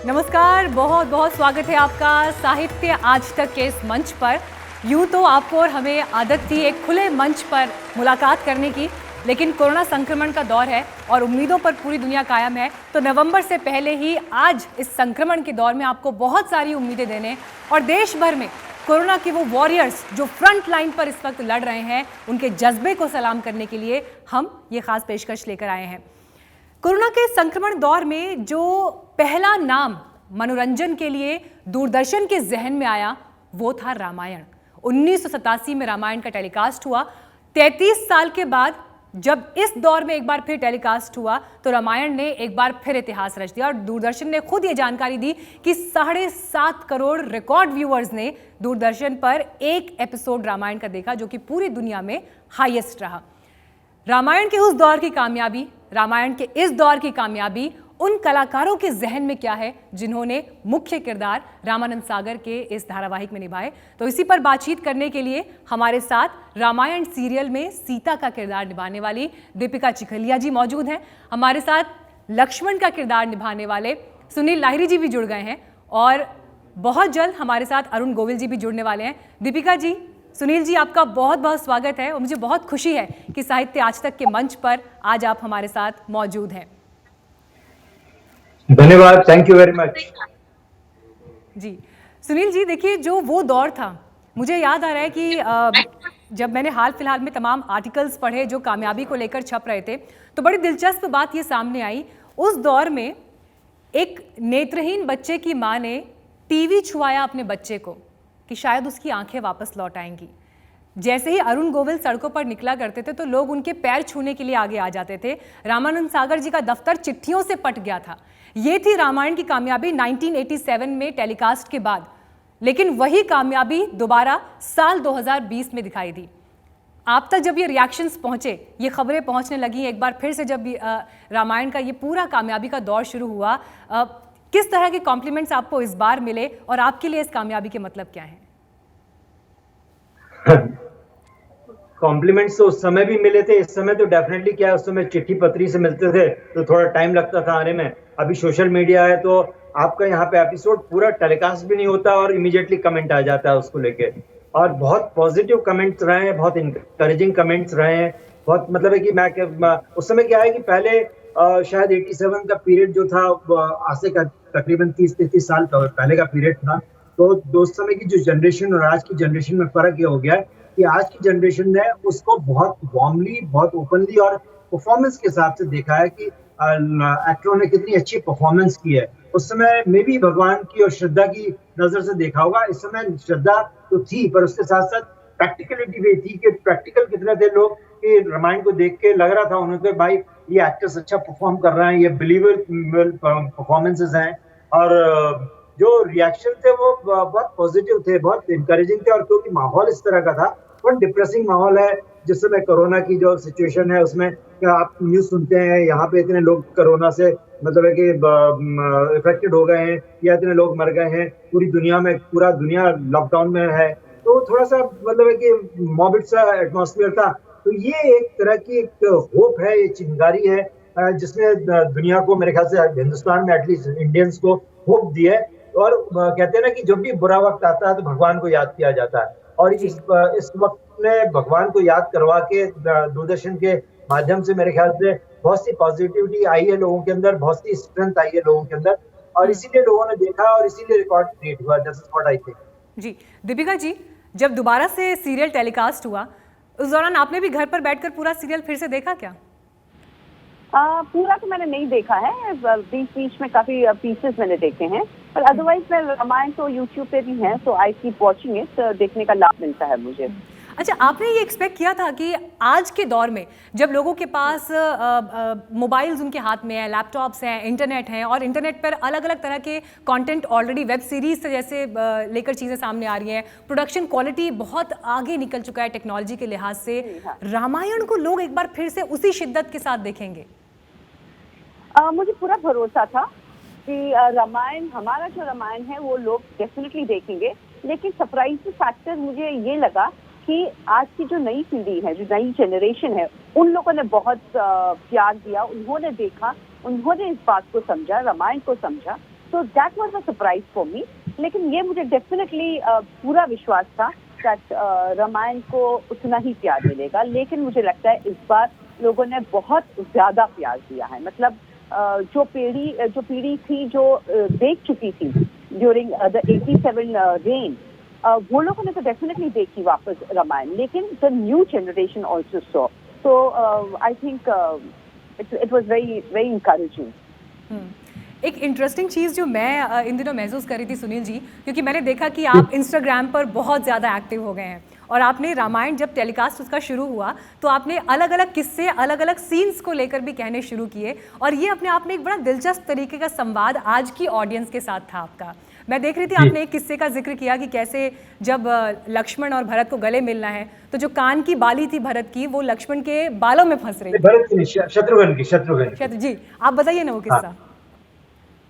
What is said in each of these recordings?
नमस्कार, बहुत बहुत स्वागत है आपका साहित्य आज तक के इस मंच पर। यूं तो आपको और हमें आदत थी एक खुले मंच पर मुलाकात करने की, लेकिन कोरोना संक्रमण का दौर है और उम्मीदों पर पूरी दुनिया कायम है। तो नवंबर से पहले ही आज इस संक्रमण के दौर में आपको बहुत सारी उम्मीदें देने और देश भर में कोरोना के वो वॉरियर्स जो फ्रंट लाइन पर इस वक्त लड़ रहे हैं, उनके जज्बे को सलाम करने के लिए हम ये खास पेशकश लेकर आए हैं। कोरोना के संक्रमण दौर में जो पहला नाम मनोरंजन के लिए दूरदर्शन के जहन में आया वो था रामायण। 1987 में रामायण का टेलीकास्ट हुआ। 33 साल के बाद जब इस दौर में एक बार फिर टेलीकास्ट हुआ तो रामायण ने एक बार फिर इतिहास रच दिया और दूरदर्शन ने खुद ये जानकारी दी कि 7.5 करोड़ रिकॉर्ड व्यूअर्स ने दूरदर्शन पर एक एपिसोड रामायण का देखा, जो कि पूरी दुनिया में हाईएस्ट रहा। रामायण के उस दौर की कामयाबी, रामायण के इस दौर की कामयाबी उन कलाकारों के जहन में क्या है जिन्होंने मुख्य किरदार रामानंद सागर के इस धारावाहिक में निभाए। तो इसी पर बातचीत करने के लिए हमारे साथ रामायण सीरियल में सीता का किरदार निभाने वाली दीपिका चिखलिया जी मौजूद हैं। हमारे साथ लक्ष्मण का किरदार निभाने वाले सुनील लाहिरी जी भी जुड़ गए हैं और बहुत जल्द हमारे साथ अरुण गोविल जी भी जुड़ने वाले हैं। दीपिका जी, सुनील जी, आपका बहुत बहुत स्वागत है और मुझे बहुत खुशी है कि साहित्य आज तक के मंच पर आज आप हमारे साथ मौजूद हैं। धन्यवाद, थैंक यू वेरी मच। जी सुनील जी, देखिए जो वो दौर था, मुझे याद आ रहा है कि जब मैंने हाल फिलहाल में तमाम आर्टिकल्स पढ़े जो कामयाबी को लेकर छप रहे थे, तो बड़ी दिलचस्प बात ये सामने आई। उस दौर में एक नेत्रहीन बच्चे की माँ ने टीवी छुआया अपने बच्चे को कि शायद उसकी आंखें वापस लौट आएंगी। जैसे ही अरुण गोविल सड़कों पर निकला करते थे तो लोग उनके पैर छूने के लिए आगे आ जाते थे। रामानंद सागर जी का दफ्तर चिट्ठियों से पट गया था। ये थी रामायण की कामयाबी 1987 में टेलीकास्ट के बाद, लेकिन वही कामयाबी दोबारा साल 2020 में दिखाई दी। आप तक जब ये रिएक्शंस पहुंचे, ये खबरें पहुंचने लगी एक बार फिर से, जब रामायण का ये पूरा कामयाबी का दौर शुरू हुआ, किस तरह के कॉम्प्लीमेंट्स आपको इस बार मिले और आपके लिए इस कामयाबी के मतलब क्या हैं? कॉम्प्लीमेंट्स तो उस समय भी मिले थे, इस समय तो डेफिनेटली क्या है, उस समय चिट्ठी पत्री से मिलते थे तो थोड़ा टाइम लगता था आने में। अभी सोशल मीडिया है तो आपका यहाँ पे एपिसोड पूरा टेलीकास्ट भी नहीं होता और इमीडिएटली कमेंट आ जाता है उसको लेके। और बहुत पॉजिटिव कमेंट्स रहे हैं, बहुत इंकरेजिंग कमेंट्स रहे हैं। बहुत मतलब है कि मैं उस समय क्या है कि पहले शायद 87 का पीरियड जो था आज से तकरीबन 30-33 साल पहले का पीरियड था। तो उस समय की जो जनरेशन और आज की जनरेशन में फर्क ये हो गया है कि आज की जनरेशन ने उसको बहुत वार्मली, बहुत ओपनली और परफॉर्मेंस के हिसाब से देखा है कि एक्टरों ने कितनी अच्छी परफॉर्मेंस की है। उस समय में भी भगवान की और श्रद्धा की नजर से देखा होगा। इस समय श्रद्धा तो थी पर उसके साथ साथ प्रैक्टिकलिटी भी थी कि प्रैक्टिकल कितने थे लोग कि रामायण को देख के लग रहा था उन्हें कि भाई ये एक्टर्स अच्छा परफॉर्म कर रहे हैं, ये बिलीवेबल परफॉर्मेंसेस हैं। और जो रिएक्शन थे वो बहुत पॉजिटिव थे, बहुत इंकरेजिंग थे। और क्योंकि माहौल इस तरह का था, बहुत डिप्रेसिंग माहौल है जिस समय कोरोना की जो सिचुएशन है उसमें क्या आप न्यूज सुनते हैं यहाँ पे इतने लोग कोरोना से मतलब है कि इफेक्टेड हो गए हैं या इतने लोग मर गए हैं, पूरी दुनिया में पूरा दुनिया लॉकडाउन में है, तो थोड़ा सा मतलब है कि मॉर्बिड सा एटमॉस्फेयर था। तो ये एक तरह की एक होप है, ये चिंगारी है जिसने दुनिया को, मेरे ख्याल से हिंदुस्तान में एटलीस्ट इंडियंस को होप दी है। और कहते हैं ना कि जब भी बुरा वक्त आता है तो भगवान को याद किया जाता है, और इस वक्त ने भगवान को याद करवा के दूरदर्शन के माध्यम से मेरे ख्याल से बहुत सी पॉजिटिविटी आई है लोगों के अंदर, बहुत सी स्ट्रेंथ आई है लोगों के अंदर, और इसीलिए लोगों ने देखा और इसीलिए रिकॉर्ड क्रिएट हुआ। That's what I think. जी दीपिका जी, जब दोबारा से सीरियल टेलीकास्ट हुआ उस दौरान आपने भी घर पर बैठकर पूरा सीरियल फिर से देखा क्या? पूरा तो मैंने नहीं देखा है, बीच बीच में काफी पीसेस मैंने देखे हैं, पर अदरवाइज मैं रामायण तो यूट्यूब पे भी है, तो आई कीप वॉचिंग इट, देखने का लाभ मिलता है मुझे। अच्छा, आपने ये एक्सपेक्ट किया था कि आज के दौर में जब लोगों के पास मोबाइल्स उनके हाथ में है, लैपटॉप्स हैं, इंटरनेट है और इंटरनेट पर अलग अलग तरह के कंटेंट ऑलरेडी वेब सीरीज से जैसे लेकर चीज़ें सामने आ रही हैं, प्रोडक्शन क्वालिटी बहुत आगे निकल चुका है टेक्नोलॉजी के लिहाज से, रामायण को लोग एक बार फिर से उसी शिद्दत के साथ देखेंगे? मुझे पूरा भरोसा था कि रामायण, हमारा जो रामायण है वो लोग डेफिनेटली देखेंगे, लेकिन सरप्राइज फैक्टर मुझे ये लगा कि आज की जो नई पीढ़ी है, जो नई जनरेशन है, उन लोगों ने बहुत प्यार दिया, उन्होंने देखा, उन्होंने इस बात को समझा, रामायण को समझा, तो that was a surprise for me. लेकिन ये मुझे डेफिनेटली पूरा विश्वास था दैट रामायण को उतना ही प्यार मिलेगा, लेकिन मुझे लगता है इस बार लोगों ने बहुत ज्यादा प्यार दिया है। मतलब जो पीढ़ी थी जो देख चुकी थी ड्यूरिंग द 87 रेन, वो लोगों ने तो डेफिनेटली देखी वापस रामायण, लेकिन the new generation also saw, तो I think it was very very encouraging. एक इंटरेस्टिंग चीज़ जो मैं इन दिनों महसूस कर रही थी सुनील जी, क्योंकि मैंने देखा कि आप इंस्टाग्राम पर बहुत ज़्यादा एक्टिव हो गए हैं और आपने रामायण जब टेलीकास्ट उसका शुरू हुआ तो आपने अलग अलग किस्से, अलग अलग सीन्स को लेकर भी कहने शुरू किए, और ये अपने आप में एक बड़ा दिलचस्प तरीके का संवाद आज की ऑडियंस के साथ था आपका। मैं देख रही थी आपने एक किस्से का जिक्र किया कि कैसे जब लक्ष्मण और भरत को गले मिलना है तो जो कान की बाली थी भरत की वो लक्ष्मण के बालों में फंस रही थी। भरत की, शत्रुघ्न जी, आप बताइए ना वो किस्सा।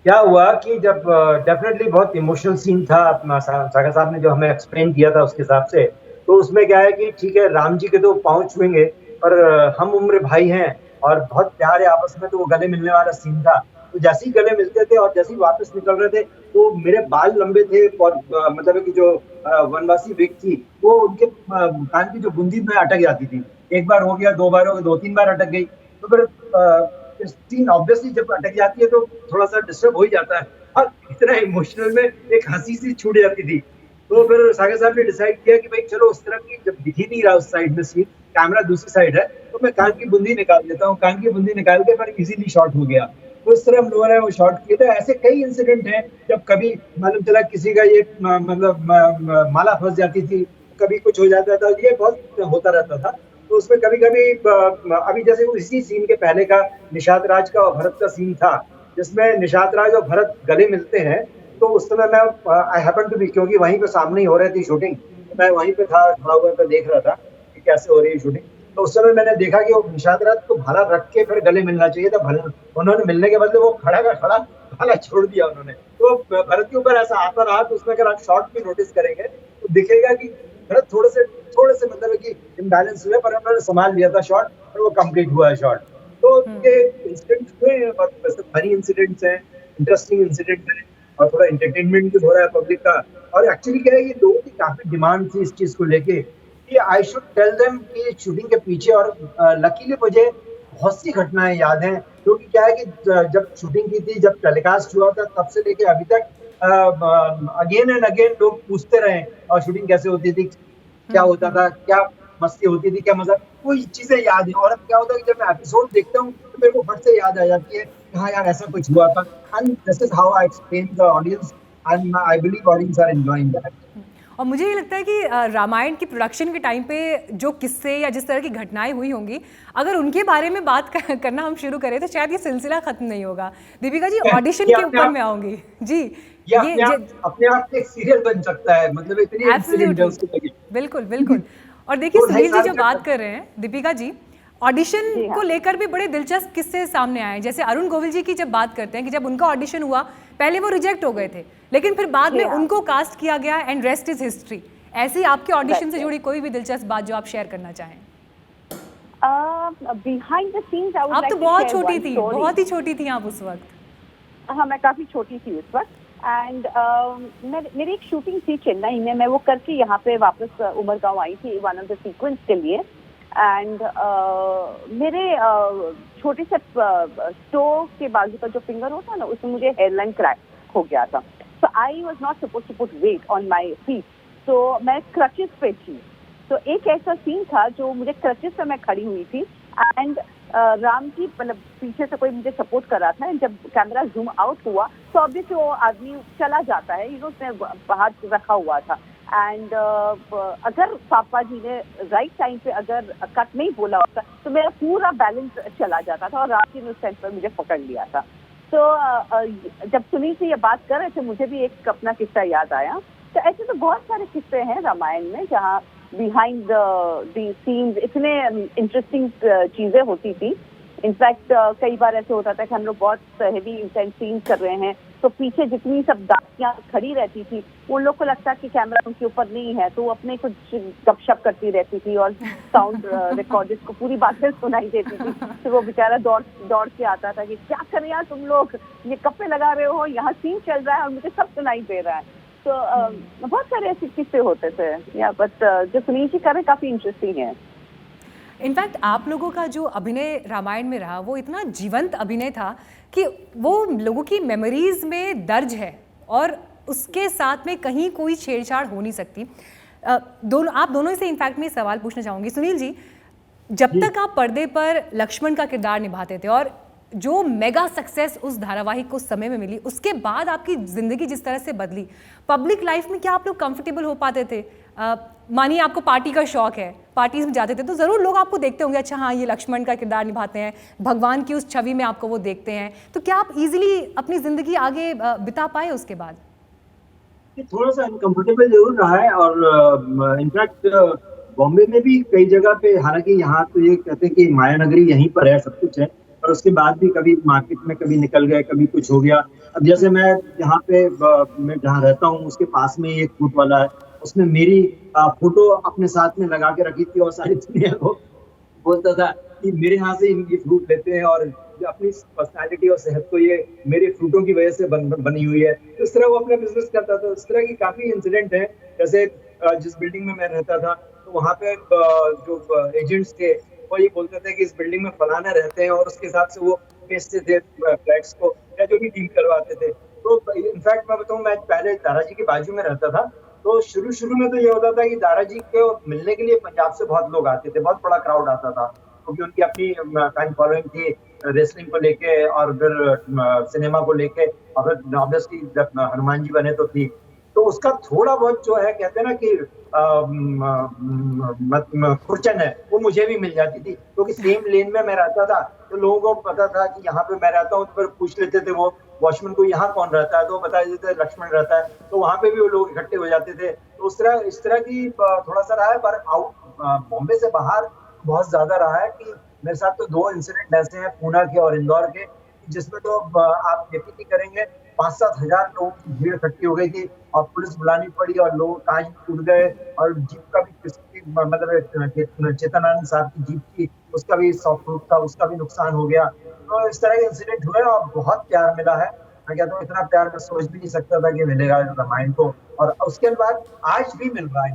क्या हुआ कि जब डेफिनेटली बहुत इमोशनल सीन था, सागर साहब ने जो हमें एक्सप्लेन किया था उसके हिसाब से, तो उसमें क्या है कि ठीक है राम जी के तो पाँव छुएंगे पर हम उम्र भाई हैं और बहुत प्यार है आपस में, तो वो गले मिलने वाला सीन था। तो जैसे ही गले मिलते थे और जैसे ही वापस निकल रहे थे तो मेरे बाल लंबे थे और मतलब कि जो वनवासी विग थी वो उनके कान की जो बूंदी में अटक जाती थी। एक बार हो गया, 2 बार हो गया, 2-3 बार अटक गई, तो फिर सीन ऑब्वियसली जब अटक जाती है तो थोड़ा सा डिस्टर्ब हो ही जाता है, और इतना इमोशनल में एक हंसी सी छूट जाती थी। तो फिर सागर साहब ने डिसाइड किया कि भाई चलो उस तरफ की जब दिख ही नहीं रहा उस साइड में सीन, कैमरा दूसरी साइड है, तो मैं कान की बूंदी निकाल देता हूँ। कान की बूंदी निकाल के फिर इजीली शॉट हो गया। तो इस तरह हम लोगों ने वो शॉट किए थे। ऐसे कई इंसिडेंट हैं जब कभी मालूम चला किसी का ये मतलब माला फंस जाती थी, कभी कुछ हो जाता था, ये बहुत होता रहता था। तो उसमें कभी कभी अभी जैसे इसी सीन के पहले का निषाद राज का और भरत का सीन था, जिसमें निषाद राज और भरत गले मिलते हैं। तो उस समय मैं आई हैपन टू बी, क्योंकि वहीं पे सामने ही हो रही थी शूटिंग, तो मैं वहीं पे था, खड़ा हुआ था, देख रहा था कि कैसे हो रही है शूटिंग। तो उस समय मैंने देखा कि वो निषाद राज को भाला रख के फिर गले मिलना चाहिए था, उन्होंने मिलने के बदले वो खड़ा का खड़ा भाला छोड़ दिया उन्होंने। तो भरत के ऊपर ऐसा आता रहा। तो उसमें अगर आप शॉर्ट भी नोटिस करेंगे तो दिखेगा कि भरत थोड़े से मतलब कि इम्बैलेंस हुए, पर उन्होंने संभाल लिया था शॉट और वो कंप्लीट हुआ है शॉट। तो ये इंसिडेंट हुए, वैसे फनी इंसिडेंट्स हैं, इंटरेस्टिंग इंसिडेंट है और थोड़ा एंटरटेनमेंट भी हो रहा है पब्लिक का। और एक्चुअली क्या है, ये लोगों की काफी डिमांड थी इस चीज को लेके कि आई शुड टेल देम कि शूटिंग के पीछे, और लकीली मुझे बहुत सी घटनाएं याद हैं, क्योंकि क्या है कि जब शूटिंग की थी, जब टेलीकास्ट हुआ था, तब से लेके अभी तक अगेन एंड अगेन लोग पूछते रहे और शूटिंग कैसे होती थी, क्या होता था, क्या मस्ती होती थी, क्या मजा, वो चीजें याद है। और अब क्या होता है कि जब मैं एपिसोड देखता हूँ तो मेरे को फट से याद आ जाती है, हाँ यार ऐसा कुछ हुआ था। And this is how I explain the audience, and I believe audience are enjoying that. और मुझे ये लगता है कि रामायण की प्रोडक्शन के टाइम पे जो किस्से या जिस तरह की घटनाएं हुई होंगी, अगर उनके बारे में बात करना हम शुरू करें तो शायद ये सिलसिला खत्म नहीं होगा। दीपिका जी, ऑडिशन के ऊपर मैं आऊंगी जी। ये अपने आप एक सीरियल बन सकता है, मतलब इतनी इंसिडेंट है उसके लगे। बिल्कुल बिल्कुल। और देखिए सुनील जी जो बात कर रहे हैं, दीपिका जी ऑडिशन को लेकर भी बड़े दिलचस्प किस्से सामने आए। जैसे अरुण गोविल जी की जब बात करते हैं कि जब उनका ऑडिशन हुआ, पहले वो रिजेक्ट हो गए थे, लेकिन फिर बाद में उनको कास्ट किया गया एंड रेस्ट इज हिस्ट्री। ऐसे ही आपके ऑडिशन से जुड़ी कोई भी दिलचस्प बात जो आप शेयर करना चाहें? Behind the scenes I would आप तो बहुत छोटी थी, बहुत ही छोटी थी आप उस वक्त। हाँ, मैं काफी छोटी थी उस वक्त। एंड मेरी एक शूटिंग थी चेन्नई में, मैं वो करके यहाँ पे वापस उमरगांव आई थी वन ऑफ द सीक्वेंस के लिए। एंड मेरे छोटे से स्टोव के बाजू का जो फिंगर होता है ना, उसमें मुझे हेयरलाइन क्रैक हो गया था। So I was not supposed to put weight on my feet, तो मैं क्रचेस पे थी। तो एक ऐसा सीन था जो मुझे क्रचेस पे मैं खड़ी हुई थी, एंड राम की मतलब पीछे से कोई मुझे सपोर्ट कर रहा था। जब कैमरा जूम आउट हुआ तो ऑब्वियसली वो आदमी चला जाता है, उसने हाथ रखा हुआ था। एंड अगर पापा जी ने राइट टाइम पे अगर कट नहीं बोला होता तो मेरा पूरा बैलेंस चला जाता था और राम जी ने उस टाइम पर मुझे पकड़ लिया था। तो जब सुनील से ये बात कर रहे थे, मुझे भी एक अपना किस्सा याद आया। तो ऐसे तो बहुत सारे किस्से हैं रामायण में जहाँ बिहाइंड द सीन्स इतने इंटरेस्टिंग चीजें होती थी। इनफैक्ट कई बार ऐसे होता था कि हम लोग बहुत हेवी इंटेंस सीन्स कर रहे हैं, तो पीछे जितनी सब दासियां खड़ी रहती थी, उन लोग को लगता कि कैमरा उनके ऊपर नहीं है, तो वो अपने कुछ गपशप करती रहती थी और साउंड रिकॉर्डिस्ट को पूरी बातें सुनाई देती थी। तो वो बेचारा दौड़ दौड़ के आता था कि क्या कर यार तुम लोग, ये कप्पे लगा रहे हो, यहाँ सीन चल रहा है और मुझे सब सुनाई दे रहा है। तो बहुत सारे ऐसे किस्से होते थे या बट जो सुनील जी कर रहे काफी इंटरेस्टिंग है। इनफैक्ट आप लोगों का जो अभिनय रामायण में रहा वो इतना जीवंत अभिनय था कि वो लोगों की मेमोरीज में दर्ज है और उसके साथ में कहीं कोई छेड़छाड़ हो नहीं सकती। आप दोनों से इनफैक्ट मैं सवाल पूछना चाहूँगी। सुनील जी, जब तक आप पर्दे पर लक्ष्मण का किरदार निभाते थे और जो मेगा सक्सेस उस धारावाहिक को समय में मिली, उसके बाद आपकी ज़िंदगी जिस तरह से बदली, पब्लिक लाइफ में क्या आप लोग कंफर्टेबल हो पाते थे? मानिए आपको पार्टी का शौक है, पार्टीज में जाते थे तो ज़रूर लोग आपको देखते होंगे, अच्छा हाँ ये लक्ष्मण का किरदार निभाते हैं, भगवान की उस छवि में आपको वो देखते हैं, तो क्या आप इजीली अपनी ज़िंदगी आगे बिता पाए उसके बाद? थोड़ा सा अनकंफर्टेबल जरूर रहा है और इनफैक्ट बॉम्बे में भी कई जगह पे, हालांकि यहाँ तो ये कहते हैं कि माया नगरी यहीं पर है, सब कुछ है, पर उसके बाद भी कभी मार्केट में कभी निकल गए, कभी कुछ हो गया। अब जैसे मैं यहाँ पे मैं जहाँ रहता हूँ उसके पास में एक फ्रूट वाला है, उसने मेरी फोटो अपने साथ में लगा के रखी थी और सारी दुनिया को बोलता था कि मेरे यहाँ से ये फ्रूट लेते हैं और अपनी पर्सनालिटी और सेहत को ये मेरे फ्रूटों की वजह से बनी हुई है। तो इस तरह वो अपना बिजनेस करता था। इस तरह की काफी इंसिडेंट है। जैसे जिस बिल्डिंग में मैं रहता था तो वहाँ पे जो एजेंट्स थे वो ये बोलते थे कि इस बिल्डिंग में फलाना रहते हैं और उसके हिसाब से वो बेचते थे फ्लैट्स को या जो भी डील करवाते थे। तो इनफैक्ट मैं बताऊँ, मैं पहले दादाजी के बाजू में रहता था, तो शुरू में तो ये होता था कि दादाजी को मिलने के लिए पंजाब से बहुत लोग आते थे, बहुत बड़ा क्राउड आता था, क्योंकि उनकी अपनी फैन फॉलोइंग थी रेसलिंग को लेके और फिर सिनेमा को लेके, और फिर ऑब्वियसली जब हनुमान जी बने तो थी। तो उसका थोड़ा बहुत जो है कहते हैं ना कि खुर्चन है, वो मुझे भी मिल जाती थी, क्योंकि सेम लेन में मैं रहता था, तो लोगों को पता था कि यहाँ पे मैं रहता हूँ, तो फिर पूछ लेते थे वो वॉचमैन को यहाँ कौन रहता है, तो बता देते थे लक्ष्मण रहता है, तो वहाँ पे भी वो लोग इकट्ठे हो जाते थे। तो इस तरह की थोड़ा सा रहा है, पर बॉम्बे से बाहर बहुत ज्यादा रहा है कि मेरे साथ तो 2 इंसिडेंट ऐसे हैं, पूना के और इंदौर के, जिसमें तो आप यकीन नहीं करेंगे 5-7 हजार लोगों की भीड़ इकट्ठी हो गई थी और पुलिस बुलानी पड़ी और लोग कांच टूट गए और जीप का भी मतलब चेतनानंद साहब की जीप थी, उसका भी सॉफ्ट रूट था, उसका भी नुकसान हो गया। तो इस तरह के इंसिडेंट हुए और बहुत प्यार मिला है। मैं कहता हूँ इतना प्यार मैं सोच भी नहीं सकता था कि मिलेगा रामायण को, और उसके बाद आज भी मिल रहा है।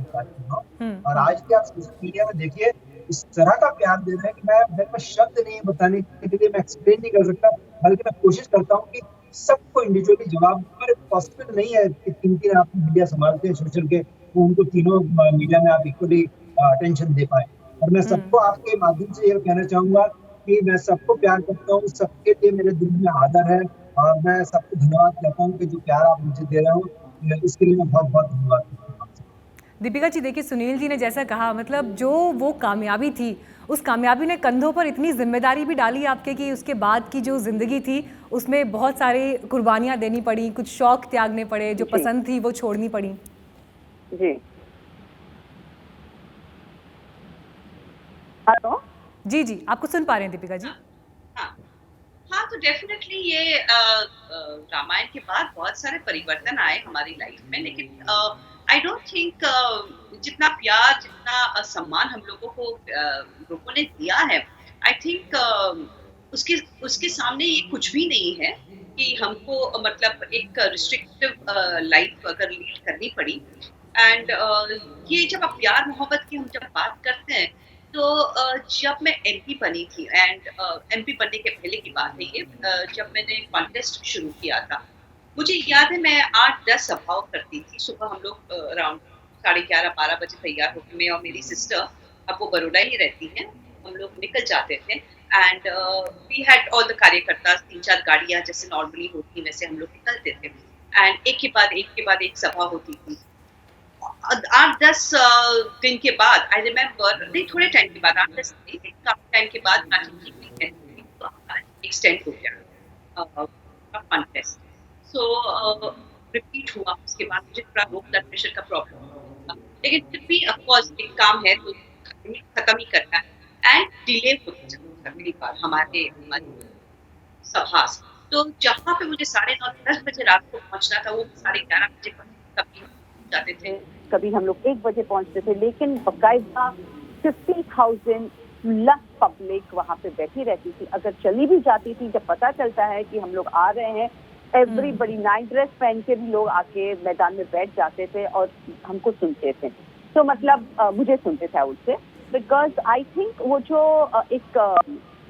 और आज भी आप सोशल मीडिया में देखिए इस तरह का प्यार दे रहे हैं कि मेरे पास शब्द नहीं है बताने के लिए, मैं एक्सप्लेन नहीं कर सकता, बल्कि मैं कोशिश करता हूँ कि सबको इंडिविजुअली जवाब, पर पॉसिबल नहीं है कि किन आप मीडिया संभालते हैं सोशल के, तो उनको तीनों मीडिया में आप इक्वली अटेंशन दे पाए। और मैं सबको आपके माध्यम से ये कहना चाहूंगा कि मैं सबको प्यार करता हूँ, सबके लिए मेरे दिल में आदर है और मैं सबको धन्यवाद कहता हूँ कि जो प्यार आप मुझे दे रहे हो, इसके लिए मैं बहुत बहुत धन्यवाद करता हूँ। दीपिका जी, देखिए सुनील जी ने जैसा कहा, मतलब जो वो कामयाबी थी, उस कामयाबी ने कंधों पर इतनी जिम्मेदारी भी डाली आपके कि उसके बाद की जो ज़िंदगी थी उसमें बहुत सारी कुर्बानियाँ देनी पड़ी, कुछ शौक त्यागने पड़े, जो पसंद थी वो छोड़नी पड़ी। जी हेलो जी जी, आपको सुन पा रहे हैं दीपिका जी? हाँ, तो डेफिनेटली ये रामायण के बाद बहुत सारे परिवर्तन आए हमारी लाइफ में, लेकिन आई डोंट थिंक जितना प्यार, जितना सम्मान हम लोगों को लोगों ने दिया है, आई थिंक उसके सामने ये कुछ भी नहीं है कि हमको मतलब एक रिस्ट्रिक्टिव लाइफ अगर लीड करनी पड़ी। एंड ये जब आप प्यार मोहब्बत की हम जब बात करते हैं, तो जब मैं एमपी बनी थी, एंड एमपी बनने के पहले की बात है ये, जब मैंने कॉन्टेस्ट शुरू किया था, मुझे याद है मैं 8-10 सभाओं करती थी। सुबह हम लोग अराउंड 11:30-12 बजे तैयार होकर, मैं और मेरी सिस्टर, अब वो बड़ौदा ही रहती हैं, हम लोग निकल जाते थे। And we had all the karyakarta, 3-4 गाड़ियाँ जैसे नॉर्मली होती वैसे हम लोग निकलते थे, एंड एक के बाद एक सभा होती थी। 8-10 दिन के बाद, आई रिमेम्बर, नहीं थोड़े टाइम के बाद, 8-10 टाइम के बाद एक्सटेंड हो गया कॉन्टेस्ट। सो रिपीट हुआ, उसके बाद मुझे थोड़ा लो ब्लड प्रेशर का प्रॉब्लम हुआ, लेकिन फिर भी ऑफकोर्स एक काम है तो खत्म ही करना है, एंड डिले होती जाती है हमारी सभा। तो जहाँ पे मुझे 9:30-10 बजे रात को पहुंचना था, वो 11:30 बजे कभी जाते थे। कभी हम लोग 1 बजे पहुंचते थे, लेकिन बकायदा 50,000 प्लस पब्लिक वहां पे बैठी रहती थी। अगर चली भी जाती थी, जब पता चलता है कि हम लोग आ रहे हैं, एवरीबडी नाइट ड्रेस पहन के भी लोग आके मैदान में बैठ जाते थे और हमको सुनते थे। तो मतलब मुझे सुनते थे उससे, बिकॉज आई थिंक वो जो एक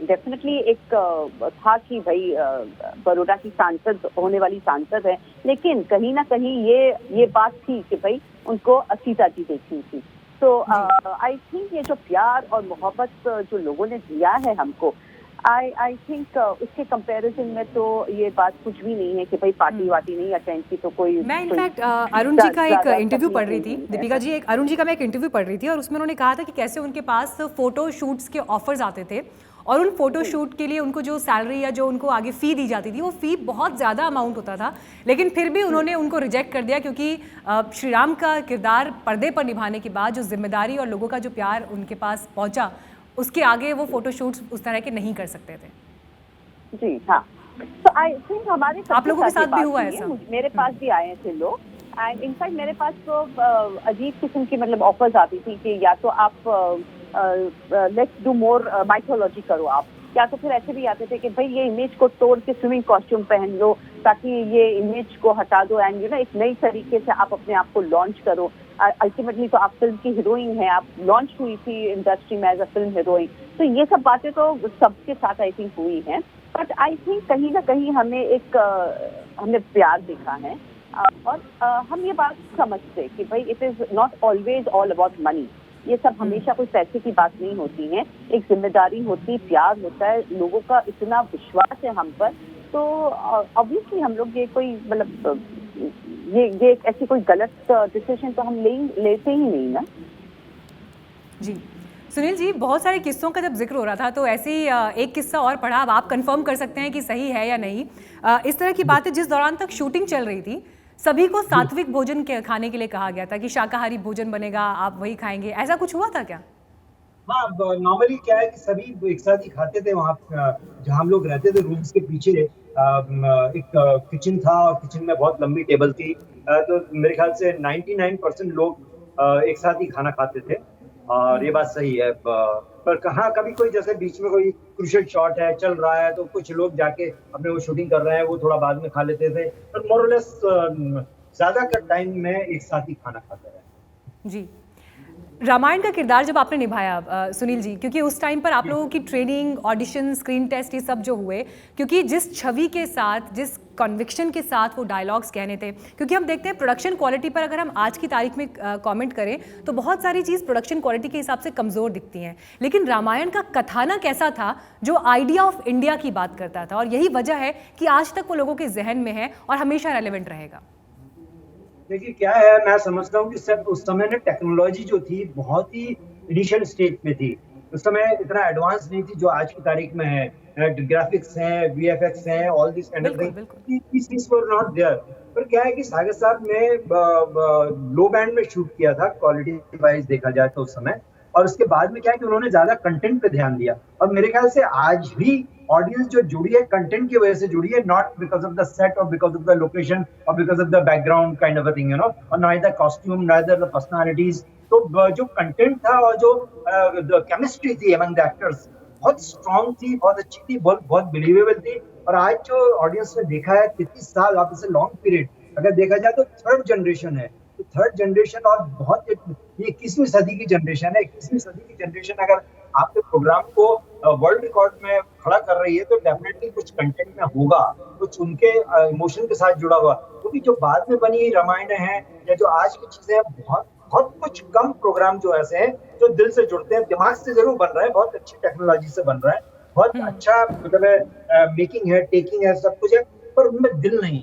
डेफिनेटली एक था कि भाई बड़ौदा की सांसद होने वाली सांसद है, लेकिन कहीं ना कहीं ये बात थी कि भाई उनको सीता जी देखनी थी। तो आई थिंक ये जो प्यार और मोहब्बत जो लोगों ने दिया है हमको, आई थिंक उसके कंपैरिजन में तो ये बात कुछ भी नहीं है कि भाई पार्टी वार्टी नहीं अटेंड की तो कोई। मैं इनफैक्ट अरुण जी का एक इंटरव्यू पढ़ रही थी, दीपिका जी, अरुण जी का मैं एक इंटरव्यू पढ़ रही थी और उसमें उन्होंने कहा था कि कैसे उनके पास फोटो शूट्स के ऑफर्स आते थे और उन फोटो शूट के लिए उनको जो सैलरी या जो उनको आगे फ़ी दी जाती थी वो फ़ी बहुत ज़्यादा अमाउंट होता था, लेकिन फिर भी उन्होंने उनको रिजेक्ट कर दिया क्योंकि श्री राम का किरदार पर्दे पर निभाने के बाद जो जिम्मेदारी और लोगों का जो प्यार उनके पास पहुंचा, उसके आगे वो फोटो शूट्स उस तरह के नहीं कर सकते थे। जी हाँ, तो आई थिंक हमारे आप लोगों के साथ भी हुआ ऐसा? मेरे पास भी आए थे लोग, एंड इनफैक्ट मेरे पास तो अजीब किस्म की मतलब ऑफर्स आती थी कि या तो आप लेट्स डू मोर माइथोलॉजी करो आप, या तो फिर ऐसे भी आते थे कि भाई ये इमेज को तोड़ के स्विमिंग कॉस्ट्यूम पहन लो ताकि ये इमेज को हटा दो, एंड यू नो एक नई तरीके से आप अपने आप को लॉन्च करो। अल्टीमेटली तो आप फिल्म की हीरोइन हैं, आप लॉन्च हुई थी इंडस्ट्री में एज अ फिल्म हीरोइन, तो ये सब बातें तो सबके साथ आई थिंक हुई हैं। बट आई थिंक कहीं ना कहीं हमने प्यार देखा है, और हम ये बात समझते कि भाई it is not always all about money. ये सब हमेशा कोई पैसे की बात नहीं होती है, एक जिम्मेदारी होती, प्यार होता है, लोगों का इतना विश्वास है हम पर। तो ऑब्वियसली हम लोग ये कोई मतलब ये ऐसी कोई गलत डिसीजन तो हम लेते ही नहीं ना। जी सुनील जी, बहुत सारे किस्सों का जब जिक्र हो रहा था तो ऐसे ही एक किस्सा और पढ़ा, अब आप कंफर्म कर सकते हैं कि सही है या नहीं। इस तरह की बातें जिस दौरान तक शूटिंग चल रही थी सभी को सात्विक भोजन खाने के लिए कहा गया था कि शाकाहारी भोजन बनेगा, आप वही खाएंगे, ऐसा कुछ हुआ था क्या? हाँ, नॉर्मली क्या है कि सभी एक साथ ही खाते थे वहाँ जहाँ हम लोग रहते थे। रूम्स के पीछे एक किचन था और किचन में बहुत लंबी टेबल थी, तो मेरे ख्याल से 99% लोग एक साथ ही खाना खाते थे और ये बात सही है। पर कहाँ कभी कोई जैसे बीच में कोई क्रूशियल शॉट है चल रहा है तो कुछ लोग जाके अपने वो शूटिंग कर रहे हैं वो थोड़ा बाद में खा लेते थे, पर मोरलेस ज्यादातर टाइम में एक साथ ही खाना खाते रहे। जी, रामायण का किरदार जब आपने निभाया सुनील जी, क्योंकि उस टाइम पर आप लोगों की ट्रेनिंग, ऑडिशन, स्क्रीन टेस्ट ये सब जो हुए, क्योंकि जिस छवि के साथ, जिस कन्विक्शन के साथ वो डायलॉग्स कहने थे, क्योंकि हम देखते हैं प्रोडक्शन क्वालिटी पर अगर हम आज की तारीख में कमेंट करें तो बहुत सारी चीज़ प्रोडक्शन क्वालिटी के हिसाब से कमज़ोर दिखती हैं, लेकिन रामायण का कथानक ऐसा था जो आइडिया ऑफ इंडिया की बात करता था और यही वजह है कि आज तक वो लोगों के जहन में है और हमेशा रेलिवेंट रहेगा। देखिए क्या है, मैं समझता हूँ कि सब उस समय ना टेक्नोलॉजी जो थी बहुत ही इनिशियल स्टेज पे थी। उस समय इतना एडवांस नहीं थी जो आज की तारीख में है। ग्राफिक्स हैं, वीएफएक्स हैं, all this kind of thing, this things were not there. पर क्या है कि सागर साहब ने लो बैंड में शूट किया था क्वालिटी वाइज देखा जाए तो उस समय, और उसके बाद में क्या है कि उन्होंने ज्यादा कंटेंट पे ध्यान दिया और मेरे ख्याल से आज भी ऑडियंस जो जुड़ी है कंटेंट की वजह से जुड़ी है, not because of the set और बिकॉज ऑफ द लोकेशन और because of the background kind of a thing, you know, और neither costume neither the personalities. तो जो कंटेंट था और जो केमिस्ट्री थी अमंग द एक्टर्स बहुत स्ट्रॉन्ग थी, बहुत अच्छी थी, बहुत बिलीवेबल थी। और आज जो ऑडियंस ने देखा है 33 साल आप इसे लॉन्ग पीरियड अगर देखा जाए तो थर्ड जनरेशन है, तो थर्ड जनरेशन और बहुत ये 21वीं सदी की जनरेशन है। 21वीं सदी की जनरेशन अगर आपके प्रोग्राम को वर्ल्ड रिकॉर्ड में खड़ा कर रही है तो डेफिनेटली कुछ कंटेंट में होगा, कुछ उनके इमोशन के साथ जुड़ा हुआ, क्योंकि जो बाद में बनी रामायण है या जो आज की चीजें हैं, बहुत कुछ कम प्रोग्राम जो ऐसे हैं जो दिल से जुड़ते हैं, दिमाग से जरूर बन रहा है, बहुत अच्छी टेक्नोलॉजी से बन रहा है, बहुत अच्छा मतलब मेकिंग है, टेकिंग है, सब कुछ है, पर उनमें दिल नहीं।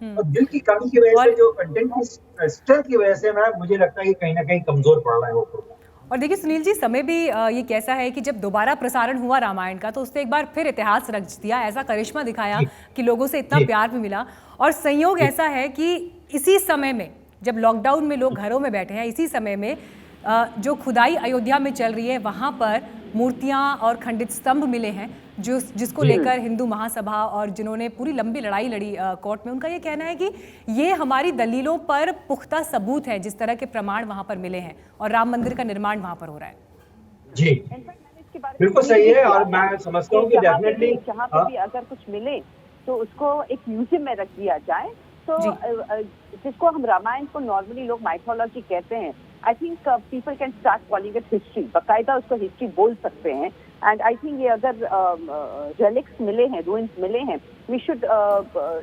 और दिल की कमी की वजह से, जो कंटेंट की स्ट्रेंथ की वजह से मुझे लगता है कि कहीं ना कहीं कमजोर पड़ रहा है वो प्रोग्राम। और देखिए सुनील जी, समय भी ये कैसा है कि जब दोबारा प्रसारण हुआ रामायण का तो उसने एक बार फिर इतिहास रच दिया, ऐसा करिश्मा दिखाया कि लोगों से इतना प्यार भी मिला। और संयोग ऐसा है कि इसी समय में जब लॉकडाउन में लोग घरों में बैठे हैं, इसी समय में जो खुदाई अयोध्या में चल रही है वहाँ पर मूर्तियां और खंडित स्तंभ मिले हैं जिसको लेकर हिंदू महासभा और जिन्होंने पूरी लंबी लड़ाई लड़ी कोर्ट में, उनका ये कहना है कि ये हमारी दलीलों पर पुख्ता सबूत है जिस तरह के प्रमाण वहां पर मिले हैं और राम मंदिर का निर्माण वहां पर हो रहा है। जी बिल्कुल सही है, और मैं समझता हूँ कि डेफिनेटली जहाँ पे भी अगर कुछ मिले तो उसको एक म्यूजियम में रख दिया जाए। तो जिसको हम रामायण को नॉर्मली लोग माइथोलॉजी कहते हैं, I think people can start calling it history, बाकायदा उसको हिस्ट्री बोल सकते हैं। एंड आई थिंक ये अगर रेलिक्स मिले हैं, रूइंस मिले हैं, we should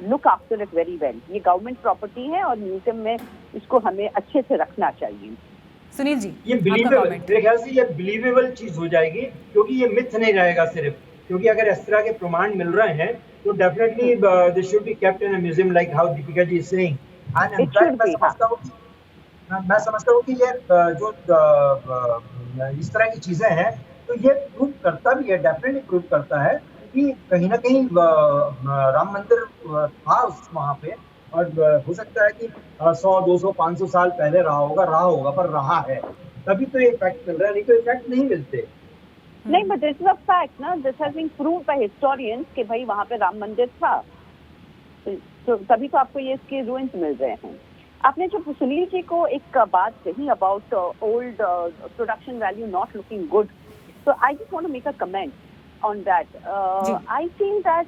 look after it very well. ये गवर्नमेंट प्रॉपर्टी है और म्यूजियम में इसको हमें अच्छे से रखना चाहिए। सुनील जी, ये बिलीवेबल, मेरे ख्याल से ये बिलीवेबल चीज हो जाएगी, क्योंकि ये मिथ नहीं रहेगा सिर्फ, क्योंकि अगर इस तरह के प्रमाण मिल रहे हैं तो definitely this should be kept in a museum like how Deepika ji is saying. And in fact मैं समझता हूँ कि ये जो इस तरह की चीजें हैं तो ये प्रूव करता भी है, डेफिनेटली प्रूव करता है कि कहीं ना कहीं राम मंदिर था वहाँ पे, और हो सकता है कि 100, 200, 500 साल पहले रहा होगा पर रहा है, तभी तो ये फैक्ट मिल रहा है, नहीं तो ये फैक्ट नहीं मिलते। नहीं, but this is a fact ना, this has been proved by historians कि भाई वहाँ पे राम मंदिर था, तो तभी तो आपको ये इसके रूइंस मिल रहे हैं। आपने जो सुनील जी को एक बात कही about old production value not looking good, so I just want to make a comment on that. I feel that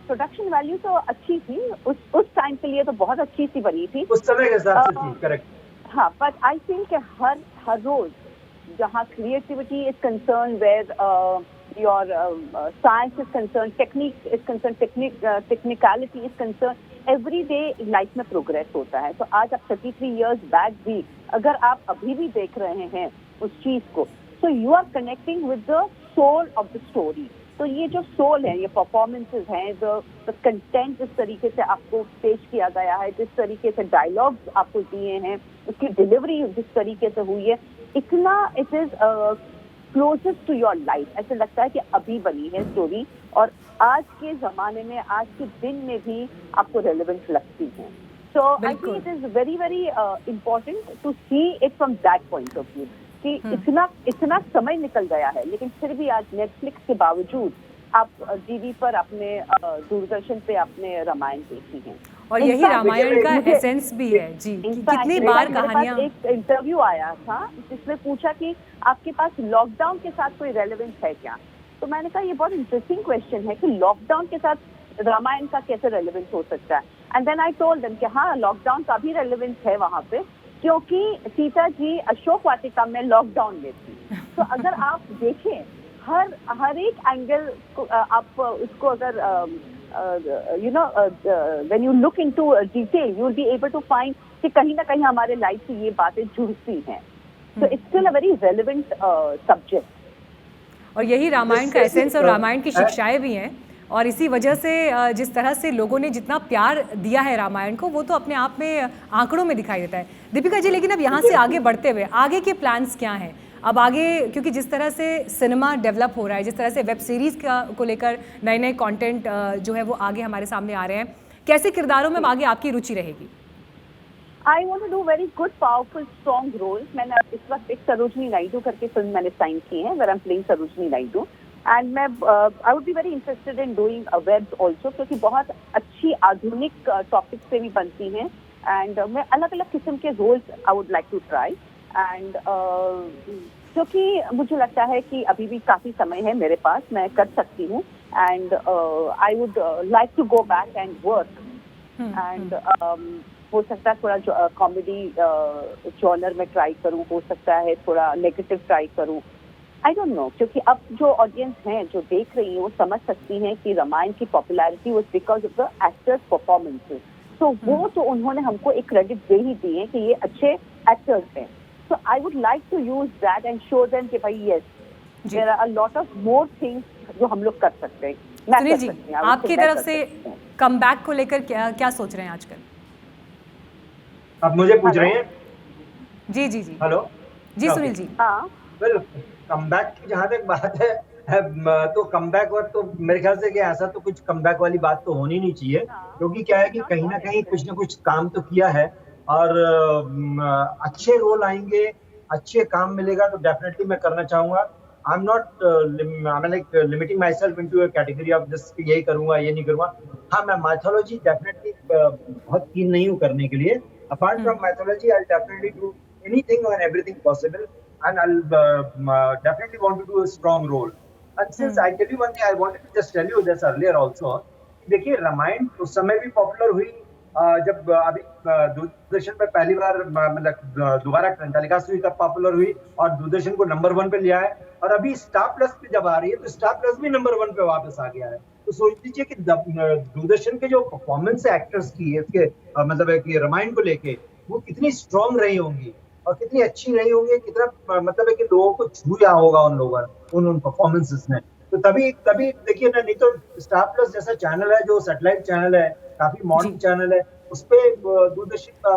production value तो अच्छी थी उस टाइम के लिए, तो बहुत अच्छी सी बनी थी उस समय के हिसाब से थी, करेक्ट। हाँ, but I feel कि हर रोज जहाँ creativity is concerned, where your science is concerned, technique is concerned, technicality is concerned, every day life में प्रोग्रेस होता है। तो आज आप 33 years बैक भी अगर आप अभी भी देख रहे हैं उस चीज को, so you are connecting with the soul of the story। तो ये जो सोल है, ये परफॉर्मेंसेस हैं, the कंटेंट जिस तरीके से आपको पेश किया गया है, जिस तरीके से डायलॉग्स आपको दिए हैं, उसकी डिलीवरी जिस तरीके से हुई है, इतना it is closest to your life. ऐसे लगता है कि अभी बनी है स्टोरी और आज के जमाने में, आज के दिन में भी आपको रेलेवेंट लगती है। So I think it is very very important to see it from that point of view कि इतना समय निकल गया है, लेकिन फिर भी आज नेटफ्लिक्स के बावजूद आप टीवी पर अपने दूरदर्शन पे अपने रामायण देखी हैं, और यही रामायण का एसेंस भी है जी। कितनी बार कहानियां। एक इंटरव्यू आया था जिसमें पूछा कि आपके पास लॉकडाउन के साथ कोई रेलेवेंस है क्या, तो मैंने कहा ये बहुत इंटरेस्टिंग क्वेश्चन है कि लॉकडाउन के साथ रामायण का कैसे रेलेवेंस हो सकता है। And then I told them कि हाँ, लॉकडाउन का भी रेलेवेंस है वहाँ पे, क्योंकि सीता जी अशोक वाटिका में लॉकडाउन में थी। तो अगर आप देखें हर एक एंगल को, आप उसको अगर you know when you look into detail you will be able to find कि कहीं ना कहीं हमारे लाइफ से ये बातें जुड़ती हैं। तो it's still a very relevant subject. और यही रामायण का एसेंस और रामायण की शिक्षाएं भी हैं, और इसी वजह से जिस तरह से लोगों ने जितना प्यार दिया है रामायण को, वो तो अपने आप में आंकड़ों में दिखाई देता है। दीपिका जी, लेकिन अब यहाँ से आगे बढ़ते हुए आगे के प्लान्स क्या हैं? अब आगे, क्योंकि जिस तरह से सिनेमा डेवलप हो रहा है, जिस तरह से वेब सीरीज़ को लेकर नए नए कंटेंट जो है वो आगे हमारे सामने आ रहे हैं, कैसे किरदारों में आगे आपकी रुचि रहेगी? I want to do very good powerful strong roles. मैंने इस वक्त एक सरोजनी नायडू करके फिल्म मैंने साइन की है, where I am playing Sarojini Naidu, and मैं I would be very interested in doing web also, क्योंकि बहुत अच्छी आधुनिक टॉपिक से भी बनती हैं, एंड मैं अलग अलग किस्म के roles I would like to try. And क्योंकि मुझे लगता है कि अभी भी काफ़ी समय है मेरे पास, मैं कर सकती हूँ, and I would like to go back and work, and हो सकता है थोड़ा कॉमेडी जॉनर में ट्राई करूँ, हो सकता है थोड़ा नेगेटिव ट्राई करूँ, आई डोंट नो, क्योंकि अब जो ऑडियंस हैं जो देख रही हैं वो समझ सकती हैं कि रामायण की popularity was because of the actors performances. तो वो तो उन्होंने हमको एक क्रेडिट दे ही दी है कि ये अच्छे एक्टर्स हैं। So I would like to use that and show them कि भाई yes, there are a lot of more things जो हम लोग कर सकते हैं। सुनील जी, आपकी तरफ से कमबैक को लेकर क्या सोच रहे हैं आजकल? आप मुझे पूछ रहे हैं? जी जी जी, हेलो जी सुनील जी। हाँ, वेल कमबैक की जहाँ तक बात है तो कमबैक और तो मेरे ख्याल से कि ऐसा तो कुछ कमबैक वाली बात तो होनी नहीं चाहिए, क्योंकि क्या है कि कहीं ना कहीं कुछ ना कुछ काम तो किया है, और अच्छे रोल आएंगे, अच्छे काम मिलेगा तो डेफिनेटली मैं करना चाहूंगा। I am not I am like limiting my self into a category of just यही करूंगा ये नहीं करूंगा. हाँ, मैं माइथोलॉजी डेफिनेटली बहुत कीन नहीं हूँ करने के लिए. Apart from mythology I definitely do anything and everything possible, and I'll definitely want to do a strong role. And since I tell you one thing, I wanted to just tell you this earlier also. देखिए, रामायण उस समय भी popular हुई जब अभी दूरदर्शन पे पहली बार मतलब दोबारा टेलीकास्ट हुई तब पॉपुलर हुई और दूरदर्शन को नंबर 1 पे लिया है. और अभी स्टार प्लस पे जब आ रही है तो स्टार प्लस भी नंबर 1 पे वापस आ गया है. तो सोच लीजिए कि दूरदर्शन के जो परफॉर्मेंस है एक्टर्स की इसके मतलब है कि रामायण को लेके वो कितनी स्ट्रांग रही होंगी और कितनी अच्छी रही होंगी, कितना मतलब है कि लोगों को छूया होगा उन लोगों उन परफॉर्मेंसेस ने. तो तभी देखिए ना, नहीं तो स्टार प्लस जैसा चैनल है जो सैटेलाइट चैनल है, काफी मॉडर्न चैनल है, उस पे दूरदर्शन का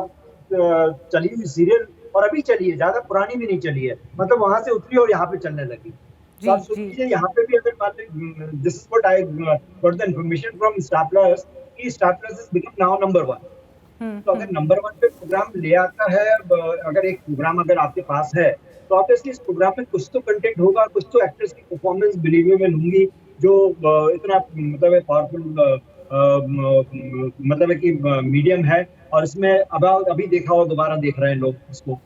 चली हुई सीरियल और अभी चली है, ज्यादा पुरानी भी नहीं चली है, मतलब वहां से उतरी और यहाँ पे चलने लगी. तो आप सोच लीजिए यहाँ पे भी अगर बात, this is what I got the information from Star Plus कि Star Plus is become now number 1. तो अगर नंबर 1 पे प्रोग्राम ले आता है, अगर एक प्रोग्राम अगर आपके पास है तो ऑब्वियसली इस प्रोग्राम में कुछ तो कंटेंट होगा, कुछ तो एक्टर्स की परफॉर्मेंस बिलीवेबल होंगी जो इतना मतलब पावरफुल मतलब है कि मीडियम है और इसमें अब अभी देखा हो दोबारा देख रहे हैं लोग इसको.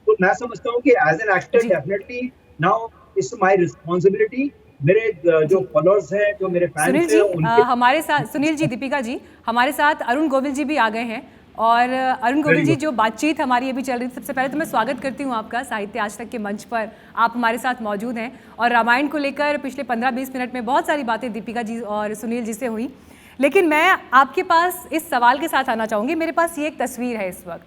तो मैं समझता हूँ कि as an actor definitely now it's my responsibility. मेरे जो फॉलोअर्स हैं, जो मेरे फैंस हैं, उनके हमारे साथ सुनील जी, दीपिका जी, हमारे साथ अरुण गोविल जी भी आ गए हैं. और अरुण गोविल जी, जो बातचीत हमारी अभी चल रही थी, सबसे पहले तो मैं स्वागत करती हूँ आपका साहित्य आज तक के मंच पर. आप हमारे साथ मौजूद हैं और रामायण को लेकर पिछले 15-20 मिनट में बहुत सारी बातें दीपिका जी और सुनील जी से हुई. लेकिन मैं आपके पास इस सवाल के साथ आना चाहूँगी. मेरे पास ये एक तस्वीर है इस वक्त,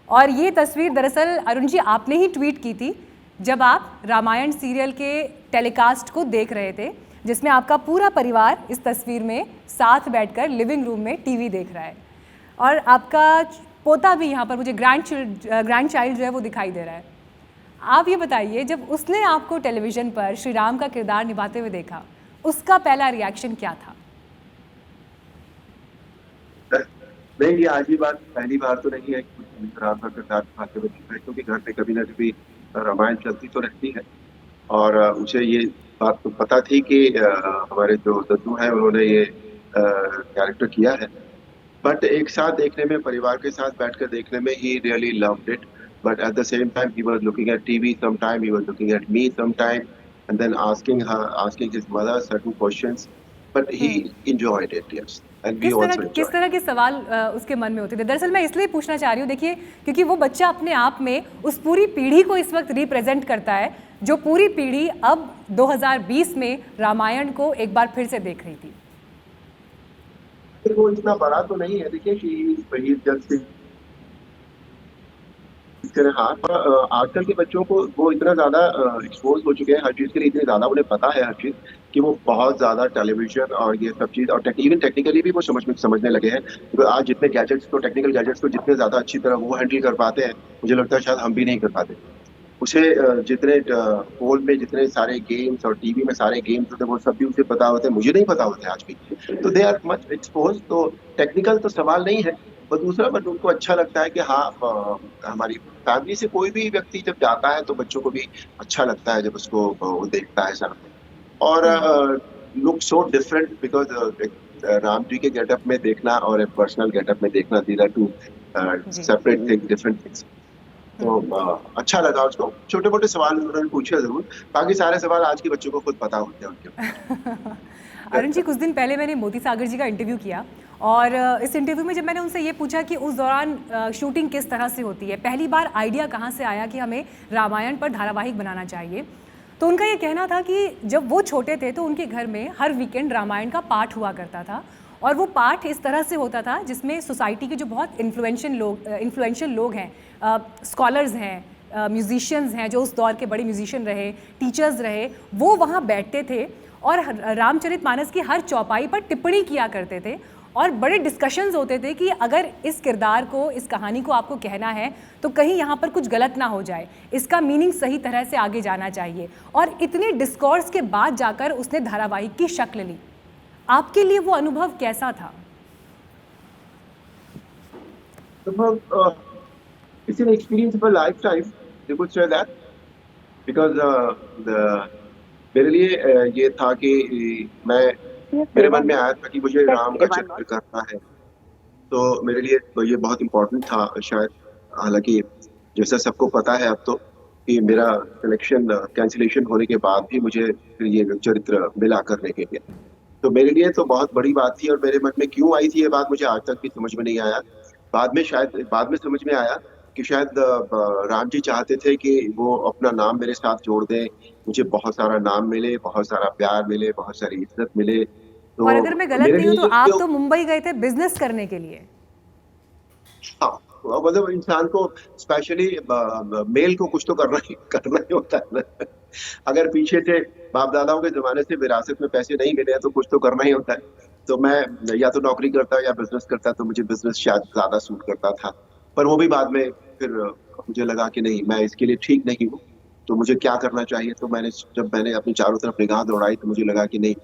और ये तस्वीर दरअसल अरुण जी आपने ही ट्वीट की थी जब आप रामायण सीरियल के टेलीकास्ट को देख रहे थे, जिसमें आपका पूरा परिवार इस तस्वीर में साथ बैठकर लिविंग रूम में टीवी देख रहा है और आपका पोता भी यहाँ पर मुझे ग्रैंड चाइल्ड जो है वो दिखाई दे रहा है. आप ये बताइए, जब उसने आपको टेलीविज़न पर श्री राम का किरदार निभाते हुए देखा, उसका पहला रिएक्शन क्या था? नहीं, ये आज ही बात पहली बार तो नहीं है कि राम का किरदार निभाते हुए देखा है, क्योंकि घर पे कभी ना कभी रामायण चलती तो रहती है और मुझे ये बात तो पता थी कि हमारे जो दद्दू हैं उन्होंने ये कैरेक्टर किया है. बट एक साथ देखने में, परिवार के साथ बैठकर देखने में ही really loved it. But at the same time he was looking at TV some time, he was looking at me some time and then asking his mother certain questions, but he enjoyed it. Yes. किस तरह के सवाल उसके मन में होते थे? दरअसल मैं इसलिए पूछना चाह रही हूँ, देखिए, क्योंकि वो बच्चा अपने आप में उस पूरी पीढ़ी को इस वक्त रिप्रेजेंट करता है, जो पूरी पीढ़ी अब 2020 में रामायण को एक बार फिर से देख रही थी. वो इतना बड़ा तो नहीं है, देखिए कि जब आजकल के बच्चों को वो इतना ज्यादा एक्सपोज हो चुके हैं हर चीज के लिए, इतने ज्यादा उन्हें पता है हर चीज कि वो बहुत ज्यादा टेलीविजन और ये सब चीज और इवन टेक्निकली भी वो समझने लगे हैं. तो आज जितने गैजेट्स को, टेक्निकल गैजेट्स को जितने ज्यादा अच्छी तरह वो हैंडल कर पाते हैं, मुझे लगता है शायद हम भी नहीं कर पाते. उसे जितने फोन में जितने सारे गेम्स और टीवी में सारे गेम्स होते हैं वो सब भी उसे पता होते हैं, मुझे नहीं पता होते आज भी. तो दे आर मच एक्सपोज. तो टेक्निकल तो सवाल नहीं है. और दूसरा, बट उनको अच्छा लगता है कि हाँ, हमारी फैमिली से कोई भी व्यक्ति जब जाता है तो बच्चों को भी अच्छा लगता है जब उसको वो देखता है सामने. और look so different because Ram ji के गेटअप में देखना और पर्सनल गेटअप में देखना, these are two separate things, different things. तो अच्छा लगा उसको. छोटे मोटे सवाल उन्होंने पूछे जरूर, बाकी सारे सवाल आज के बच्चों को खुद पता होते हैं उनके. अरुण जी, कुछ दिन पहले मैंने मोती सागर जी का इंटरव्यू किया और इस इंटरव्यू में जब मैंने उनसे ये पूछा कि उस दौरान शूटिंग किस तरह से होती है, पहली बार आइडिया कहाँ से आया कि हमें रामायण पर धारावाहिक बनाना चाहिए, तो उनका ये कहना था कि जब वो छोटे थे तो उनके घर में हर वीकेंड रामायण का पाठ हुआ करता था और वो पाठ इस तरह से होता था जिसमें सोसाइटी के जो बहुत इन्फ्लुएंशियल लोग हैं, स्कॉलर्स हैं, म्यूजिशियंस हैं, जो उस दौर के बड़े म्यूजिशियन रहे, टीचर्स रहे, वो वहाँ बैठते थे और रामचरितमानस की हर चौपाई पर टिप्पणी किया करते थे और बड़े डिस्कशंस होते थे कि अगर इस किरदार को, इस कहानी को आपको कहना है तो कहीं यहाँ पर कुछ गलत ना हो जाए, इसका मीनिंग सही तरह से आगे जाना चाहिए. और इतने डिस्कोर्स के बाद जाकर उसने धारावाहिक की शक्ल ली. आपके लिए वो अनुभव कैसा था? It's an experience of a lifetime, you could say that, because मेरे लिए ये था कि मैं मेरे मन में आया था कि मुझे राम का चरित्र करना है, तो मेरे लिए तो ये बहुत इम्पोर्टेंट था शायद। हालांकि जैसा सबको पता है अब तो कि मेरा सिलेक्शन कैंसिलेशन होने के बाद भी मुझे फिर ये चरित्र मिला करने के लिए, तो मेरे लिए तो बहुत बड़ी बात थी। और मेरे मन में क्यों आई थी ये बात मुझे आज तक भी समझ में नहीं आया। बाद में समझ में आया कि शायद राम जी चाहते थे कि वो अपना नाम मेरे साथ जोड़ दें, मुझे बहुत सारा नाम मिले, बहुत सारा प्यार मिले, बहुत सारी इज्जत मिले। तो और अगर मैं गलत मेरे नहीं हूँ लिए तो आप जो तो मुंबई गए थे बिजनेस करने के लिए। हाँ, मतलब इंसान को स्पेशली मेल को कुछ तो करना ही होता है ना। अगर पीछे से बाप दादाओं के जमाने से विरासत में पैसे नहीं मिले हैं तो कुछ तो करना ही होता है। तो मैं या तो नौकरी करता या बिजनेस करता, तो मुझे बिजनेस शायद ज्यादा सूट करता था। पर वो भी बाद में फिर मुझे लगा कि नहीं, मैं इसके लिए ठीक नहीं हूँ, तो मुझे क्या करना चाहिए। तो जब मैंने अपनी चारों तरफ निगाह दौड़ाई तो मुझे लगा कि नहीं,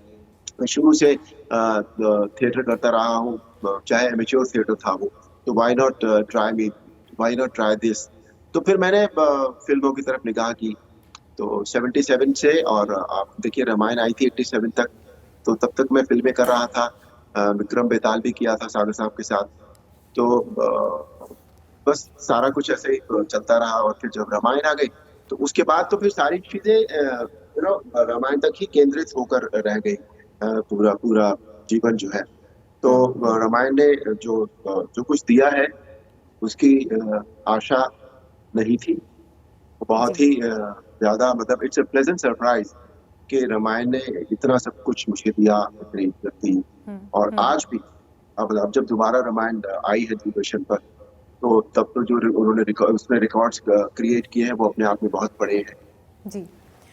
मैं शुरू से थिएटर करता रहा हूँ, चाहे एमेच्योर थिएटर था वो, तो व्हाई नॉट ट्राई दिस। तो फिर मैंने फिल्मों की तरफ निगाह की, तो 77 से, और आप देखिए रामायण आई थी 87 तक, तो तब तक मैं फिल्में कर रहा था। विक्रम बेताल भी किया था सागर साहब के साथ। तो बस सारा कुछ ऐसे ही चलता रहा। और फिर जब रामायण आ गई तो उसके बाद तो फिर सारी चीजें रामायण तक ही केंद्रित होकर रह गई। पूरा पूरा जीवन जो है, तो रामायण ने जो कुछ दिया है उसकी आशा नहीं थी। बहुत ही ज्यादा, मतलब इट्स अ प्लेजेंट सरप्राइज कि रामायण ने इतना सब कुछ मुझे दिया, इतनी इज्जत दी। और आज भी अब जब दोबारा रामायण आई है दूरदर्शन पर, तो तब तो जो उन्होंने उसमें रिकॉर्ड्स क्रिएट किए हैं वो अपने आप में बहुत बड़े हैं जी।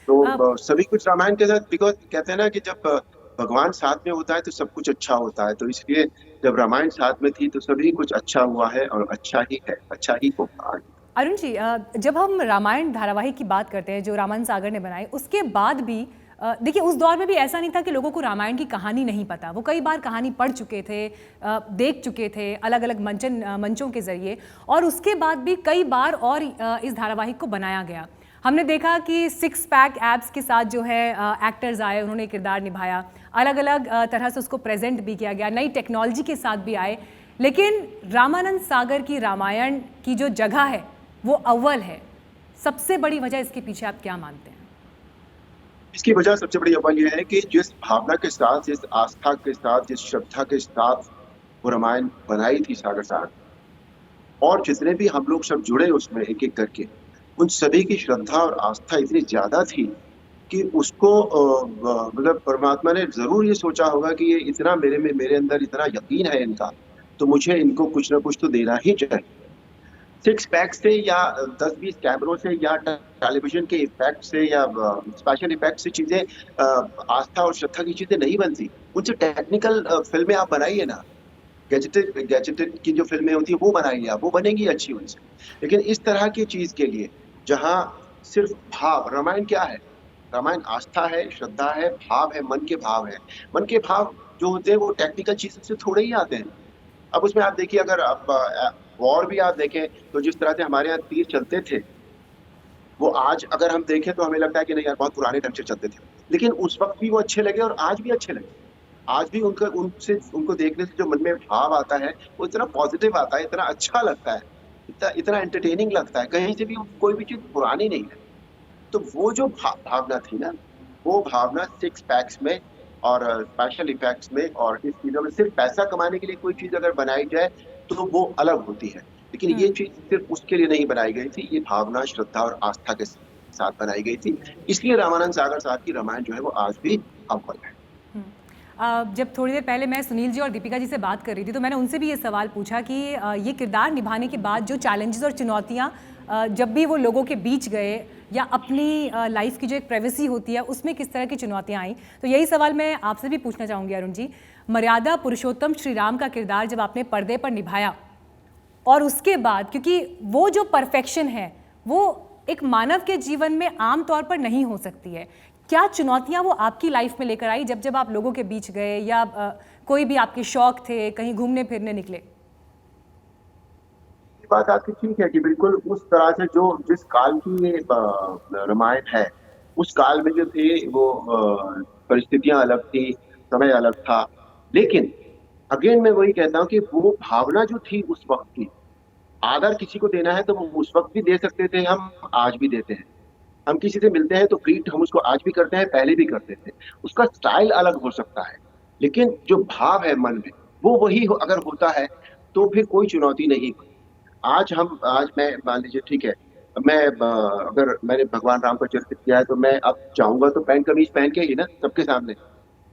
तो सभी कुछ रामायण के साथ, बिकॉज कहते हैं ना कि जब भगवान साथ में होता है तो सब कुछ अच्छा होता है, तो इसलिए जब रामायण साथ में थी तो सभी कुछ अच्छा हुआ है और अच्छा ही है, अच्छा ही होगा। अरुण जी, जब हम रामायण धारावाहिक की बात करते हैं जो रामानंद सागर ने बनाई, उसके बाद भी देखिए उस दौर में भी ऐसा नहीं था कि लोगों को रामायण की कहानी नहीं पता। वो कई बार कहानी पढ़ चुके थे, देख चुके थे अलग अलग मंचों के जरिए, और उसके बाद भी कई बार और इस धारावाहिक को बनाया गया। हमने देखा कि 6 पैक एब्स के साथ जो है एक्टर्स आए, उन्होंने किरदार निभाया, अलग अलग तरह से उसको प्रेजेंट भी किया गया, नई टेक्नोलॉजी के साथ भी आए। लेकिन रामानंद सागर की रामायण की जो जगह है वो अव्वल है। सबसे बड़ी वजह इसके पीछे आप क्या मानते हैं? इसकी वजह सबसे बड़ी अव्वल यह है कि जिस भावना के साथ, जिस आस्था के साथ, जिस श्रद्धा के साथ वो रामायण बनाई थी सागर साहब, और जितने भी हम लोग सब जुड़े उसमें एक एक करके, उन सभी की श्रद्धा और आस्था इतनी ज्यादा थी कि उसको मतलब परमात्मा ने जरूर ये सोचा होगा कि ये इतना मेरे अंदर इतना यकीन है इनका, तो मुझे इनको कुछ ना कुछ तो देना ही चाहिए। 6 पैक से या 10-20 कैमरों से या टेलीविजन के इफेक्ट से या स्पेशल इफेक्ट से चीजें, आस्था और श्रद्धा की चीजें नहीं बनती। उनसे टेक्निकल फिल्में आप बनाइए ना, गैजेटेड की जो फिल्में होती है वो बनाइए आप, वो बनेगी अच्छी उनसे। लेकिन इस तरह की चीज के लिए जहाँ सिर्फ भाव, रामायण क्या है? रामायण आस्था है, श्रद्धा है, भाव है, मन के भाव है। मन के भाव जो होते हैं वो टेक्निकल चीज से थोड़े ही आते हैं। अब उसमें आप देखिए, अगर आप वॉर भी आप देखें तो जिस तरह से हमारे यहाँ तीर चलते थे, वो आज अगर हम देखें तो हमें लगता है कि नहीं यार बहुत पुराने ढंग से चलते थे, लेकिन उस वक्त भी वो अच्छे लगे और आज भी अच्छे लगे। आज भी उनको देखने से जो मन में भाव आता है वो इतना पॉजिटिव आता है, इतना अच्छा लगता है, इतना एंटरटेनिंग लगता है, कहीं से भी कोई भी चीज पुरानी नहीं है। तो वो जो भावना थी ना, वो भावना 6 पैक्स में और स्पेशल इफेक्ट्स में और इस चीजों में, सिर्फ पैसा कमाने के लिए कोई चीज अगर बनाई जाए तो वो अलग होती है, लेकिन ये चीज सिर्फ उसके लिए नहीं बनाई गई थी, ये भावना, श्रद्धा और आस्था के साथ बनाई गई थी। इसलिए रामानंद सागर साहब की रामायण जो है वो आज भी अव्वल है। जब थोड़ी देर पहले मैं सुनील जी और दीपिका जी से बात कर रही थी तो मैंने उनसे भी ये सवाल पूछा कि ये किरदार निभाने के बाद जो चैलेंजेस और चुनौतियाँ जब भी वो लोगों के बीच गए या अपनी लाइफ की जो एक प्राइवेसी होती है उसमें किस तरह की चुनौतियाँ आई, तो यही सवाल मैं आपसे भी पूछना चाहूँगी अरुण जी। मर्यादा पुरुषोत्तम श्री राम का किरदार जब आपने पर्दे पर निभाया और उसके बाद, क्योंकि वो जो परफेक्शन है वो एक मानव के जीवन में आम तौर पर नहीं हो सकती है, क्या चुनौतियां वो आपकी लाइफ में लेकर आई जब आप लोगों के बीच गए या कोई भी आपके शौक थे, कहीं घूमने फिरने निकले? ये बात आपकी ठीक है कि बिल्कुल उस तरह से जो जिस काल की ये रामायण है उस काल में जो थे वो परिस्थितियां अलग थी, समय अलग था। लेकिन अगेन मैं वही कहता हूँ कि वो भावना जो थी उस वक्त की, आदर किसी को देना है तो वो उस वक्त भी दे सकते थे, हम आज भी देते हैं। हम किसी से मिलते हैं तो ग्रीट हम उसको आज भी करते हैं, पहले भी करते थे। उसका स्टाइल अलग हो सकता है, लेकिन जो भाव है मन में वो वही अगर होता है तो फिर कोई चुनौती नहीं। आज मैं मान लीजिए, ठीक है, मैं अगर मैंने भगवान राम का चरित्र किया है तो मैं अब चाहूंगा तो पैंट कमीज पहन के ही ना सबके सामने,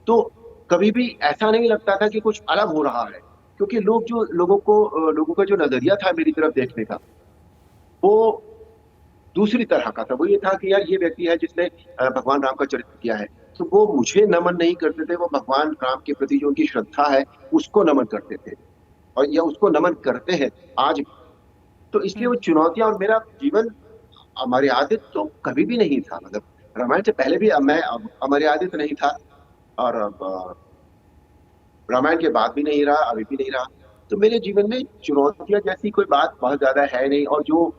तो कभी भी ऐसा नहीं लगता था कि कुछ अलग हो रहा है। क्योंकि लोगों का जो नजरिया था मेरी तरफ देखने का, वो दूसरी तरह का था। वो ये था कि यार ये व्यक्ति है जिसने भगवान राम का चरित्र किया है, तो वो मुझे नमन नहीं करते थे, वो भगवान राम के प्रति जो उनकी श्रद्धा है उसको नमन करते थे, और या उसको नमन करते हैं आज भी। तो इसलिए वो चुनौतियां, और मेरा जीवन हमारे आदित्य तो कभी भी नहीं था। मतलब रामायण से पहले भी मैं हमारे आदित्य नहीं था, और रामायण के बाद भी नहीं रहा, अभी भी नहीं रहा। तो मेरे जीवन में चुनौतियां जैसी कोई बात बहुत ज्यादा है नहीं। और जो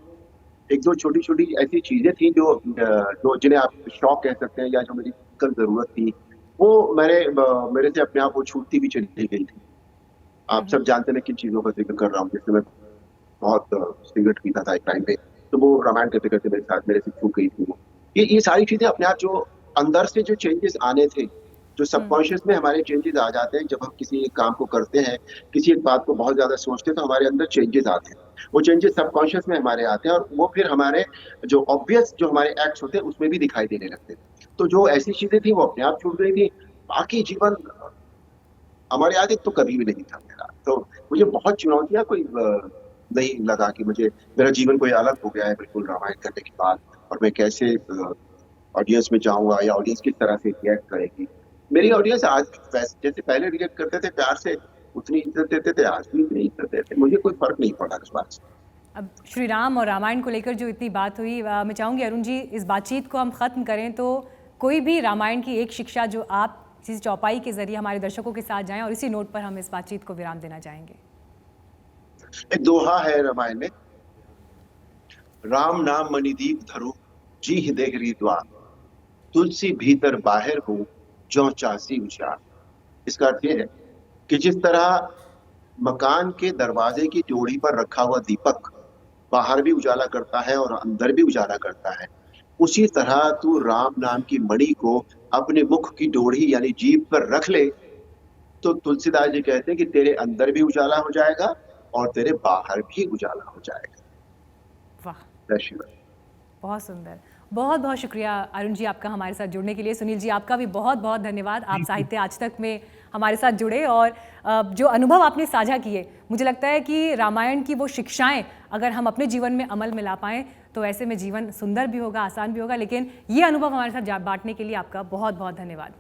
एक दो छोटी छोटी ऐसी चीजें थी जो जिन्हें आप शौक कह सकते हैं या जो मेरी कल जरूरत थी, वो मेरे से अपने आप वो छूटती भी चली गई थी। आप सब जानते हैं मैं किन चीजों का जिक्र कर रहा हूँ। जैसे मैं बहुत सिगरेट पीता था एक टाइम पे, तो वो रामायण करते करते मेरे से छूट गई थी। वो ये सारी चीजें अपने आप जो अंदर से जो चेंजेस आने थे, जो सबकॉन्शियस में हमारे चेंजेस आ जाते हैं जब हम किसी एक काम को करते हैं, किसी एक बात को बहुत ज्यादा सोचते हैं, तो हमारे अंदर चेंजेस आते हैं। वो चेंजेस सबकॉन्शियस में हमारे आते हैं, और वो फिर हमारे जो ऑब्वियस जो हमारे एक्ट्स होते हैं उसमें भी दिखाई देने लगते हैं। तो जो ऐसी चीजें थी वो अपने आप छूट गई थी। बाकी जीवन हमारे आगे तो कभी भी नहीं था मेरा। तो मुझे बहुत चुनौतियां कोई नहीं लगा कि मुझे मेरा जीवन कोई अलग हो गया है बिल्कुल रामायण करने के बाद, और मैं कैसे ऑडियंस में जाऊंगा या ऑडियंस किस तरह से रिएक्ट करेगी। मेरी ऑडियंस आज जैसे पहले रिएक्ट करते थे प्यार से, उतनी इज्जत देते थे, आज भी इतनी इज्जत देते। मुझे कोई फर्क नहीं पड़ा इस बात से। अब श्री राम और रामायण को लेकर जो इतनी बात हुई, मैं चाहूँगी अरुण जी इस बातचीत को हम ख़त्म करें तो कोई भी रामायण की एक शिक्षा जो आप इस चौपाई के जरिए हमारे दर्शकों के साथ जाएं, और इसी नोट पर हम इस बातचीत को विराम देना चाहेंगे। एक दोहा है रामायण में, राम नाम मणिदीप धरो जी देहरी द्वार, तुलसी भीतर बाहर हो ज्यों चासी उजियार। इसका अर्थ यह है कि जिस तरह मकान के दरवाजे की जोड़ी पर रखा हुआ दीपक बाहर भी उजाला करता है और अंदर भी उजाला करता है, उसी तरह तू राम नाम की मणि को अपने मुख की डोरी यानी जीभ पर रख ले, तो तुलसीदास जी कहते हैं कि तेरे अंदर भी उजाला हो जाएगा और तेरे बाहर भी उजाला हो जाएगा। वाह, बहुत सुंदर। बहुत बहुत शुक्रिया अरुण जी आपका हमारे साथ जुड़ने के लिए। सुनील जी आपका भी बहुत बहुत धन्यवाद, आप साहित्य आज तक में हमारे साथ जुड़े और जो अनुभव आपने साझा किए, मुझे लगता है कि रामायण की वो शिक्षाएं अगर हम अपने जीवन में अमल में ला पाएँ तो ऐसे में जीवन सुंदर भी होगा, आसान भी होगा। लेकिन ये अनुभव हमारे साथ बांटने के लिए आपका बहुत बहुत धन्यवाद।